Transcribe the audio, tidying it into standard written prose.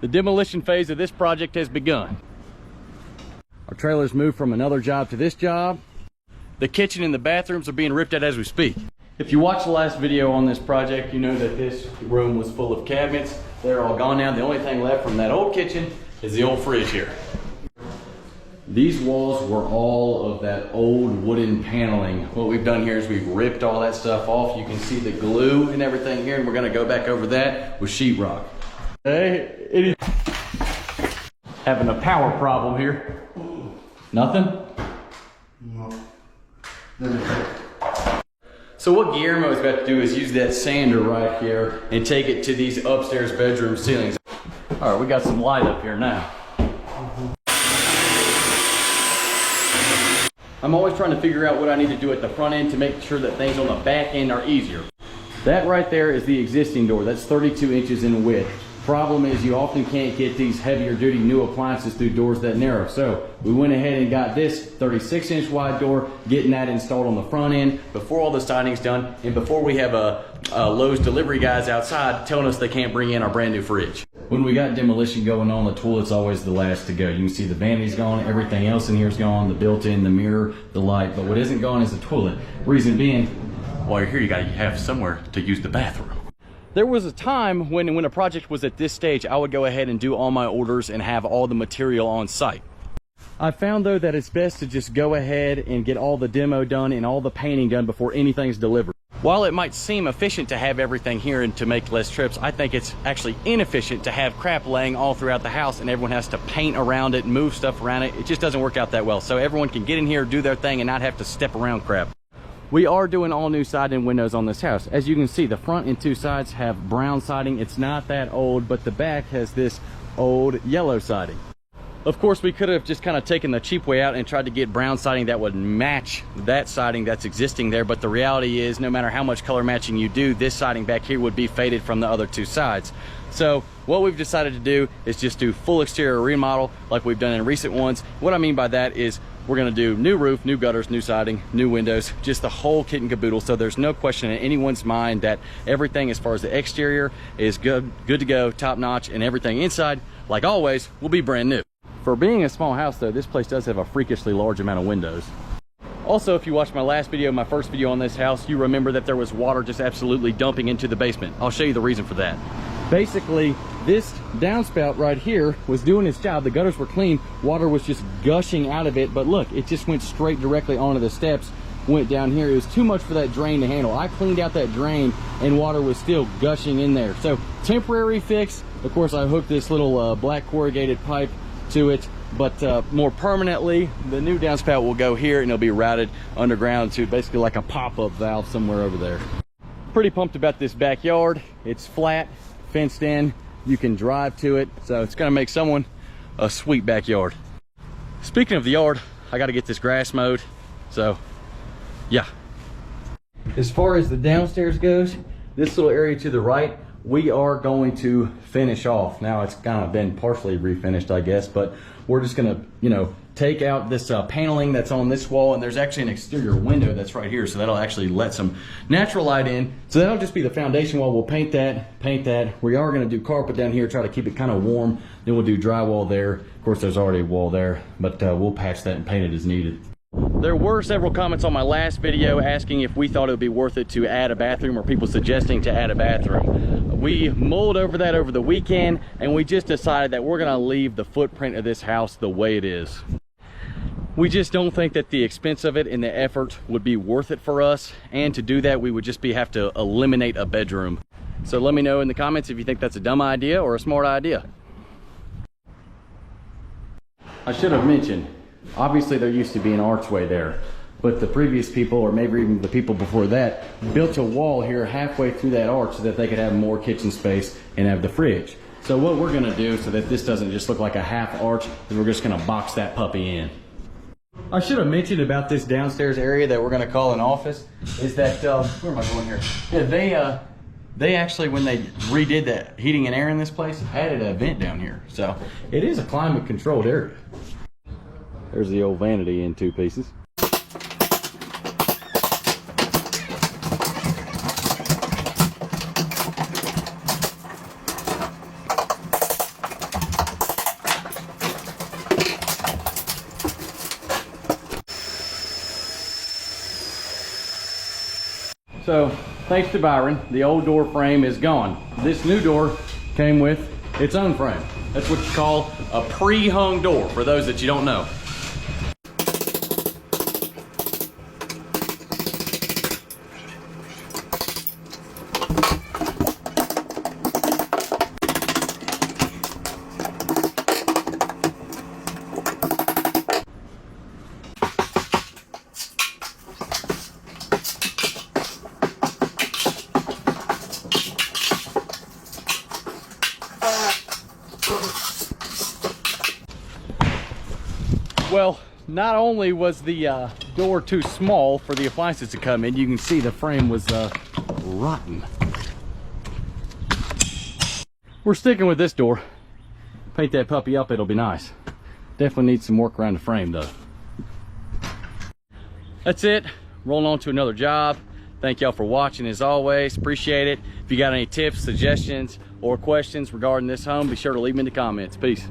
The demolition phase of this project has begun. Our trailers moved from another job to this job. The kitchen and the bathrooms are being ripped out as we speak. If you watched the last video on this project, you know that this room was full of cabinets. They're all gone now. The only thing left from that old kitchen is the old fridge here. These walls were all of that old wooden paneling. What we've done here is we've ripped all that stuff off. You can see the glue and everything here, and we're gonna go back over that with sheetrock. Hey, it is having a power problem here. Nothing? No. So what Guillermo is about to do is use that sander right here and take it to these upstairs bedroom ceilings. All right, we got some light up here now. I'm always trying to figure out what I need to do at the front end to make sure that things on the back end are easier. That right there is the existing door. That's 32 inches in width. Problem is you often can't get these heavier duty new appliances through doors that narrow. So we went ahead and got this 36-inch wide door, getting that installed on the front end before all the siding's done and before we have a Lowe's delivery guys outside telling us they can't bring in our brand new fridge. When we got demolition going on, the toilet's always the last to go. You can see the vanity's gone, everything else in here's gone, the built-in, the mirror, the light, but what isn't gone is the toilet. Reason being, while you're here, you gotta have somewhere to use the bathroom. There was a time when a project was at this stage, I would go ahead and do all my orders and have all the material on site. I found though that it's best to just go ahead and get all the demo done and all the painting done before anything's delivered. While it might seem efficient to have everything here and to make less trips, I think it's actually inefficient to have crap laying all throughout the house and everyone has to paint around it, move stuff around it. It just doesn't work out that well. So everyone can get in here, do their thing and not have to step around crap. We are doing all new siding and windows on this house. As you can see, the front and two sides have brown siding. It's not that old, but the back has this old yellow siding. Of course, we could have just kind of taken the cheap way out and tried to get brown siding that would match that siding that's existing there, but the reality is no matter how much color matching you do, this siding back here would be faded from the other two sides. So what we've decided to do is just do full exterior remodel like we've done in recent ones. What I mean by that is we're gonna do new roof, new gutters, new siding, new windows, just the whole kit and caboodle. So there's no question in anyone's mind that everything as far as the exterior is good to go, top notch, and everything inside, like always, will be brand new. For being a small house though, this place does have a freakishly large amount of windows. Also, if you watched my last video, my first video on this house, you remember that there was water just absolutely dumping into the basement. I'll show you the reason for that. Basically, this downspout right here was doing its job. The gutters were clean, water was just gushing out of it, but look, it just went straight directly onto the steps, went down here. It was too much for that drain to handle. I cleaned out that drain and water was still gushing in there. So temporary fix. Of course, I hooked this little black corrugated pipe to it, but more permanently, the new downspout will go here and it'll be routed underground to basically like a pop-up valve somewhere over there. Pretty pumped about this backyard. It's flat, fenced in, you can drive to it, so it's gonna make someone a sweet backyard. Speaking of the yard, I gotta get this grass mowed, so yeah. As far as the downstairs goes, this little area to the right, we are going to finish off. Now it's kind of been partially refinished, I guess, but we're just gonna, you know, take out this paneling that's on this wall, and there's actually an exterior window that's right here, so that'll actually let some natural light in. So that'll just be the foundation wall. We'll paint that. We are gonna do carpet down here, try to keep it kind of warm. Then we'll do drywall there. Of course, there's already a wall there, but we'll patch that and paint it as needed. There were several comments on my last video asking if we thought it would be worth it to add a bathroom, or people suggesting to add a bathroom. We mulled over that over the weekend, and we just decided that we're gonna leave the footprint of this house the way it is. We just don't think that the expense of it and the effort would be worth it for us, and to do that we would just have to eliminate a bedroom. So let me know in the comments if you think that's a dumb idea or a smart idea. I should have mentioned, obviously there used to be an archway there, but the previous people, or maybe even the people before that, built a wall here halfway through that arch so that they could have more kitchen space and have the fridge. So what we're gonna do, so that this doesn't just look like a half arch, is we're just gonna box that puppy in. I should have mentioned about this downstairs area that we're gonna call an office, is that, where am I going here? Yeah, they actually, when they redid that heating and air in this place, added a vent down here. So it is a climate controlled area. There's the old vanity in two pieces. So thanks to Byron, the old door frame is gone. This new door came with its own frame. That's what you call a pre-hung door, for those that you don't know. Well, not only was the door too small for the appliances to come in, you can see the frame was rotten. We're sticking with this door. Paint that puppy up, it'll be nice. Definitely needs some work around the frame though. That's it. Rolling on to another job. Thank y'all for watching as always. Appreciate it. If you got any tips, suggestions, or questions regarding this home, be sure to leave them in the comments. Peace.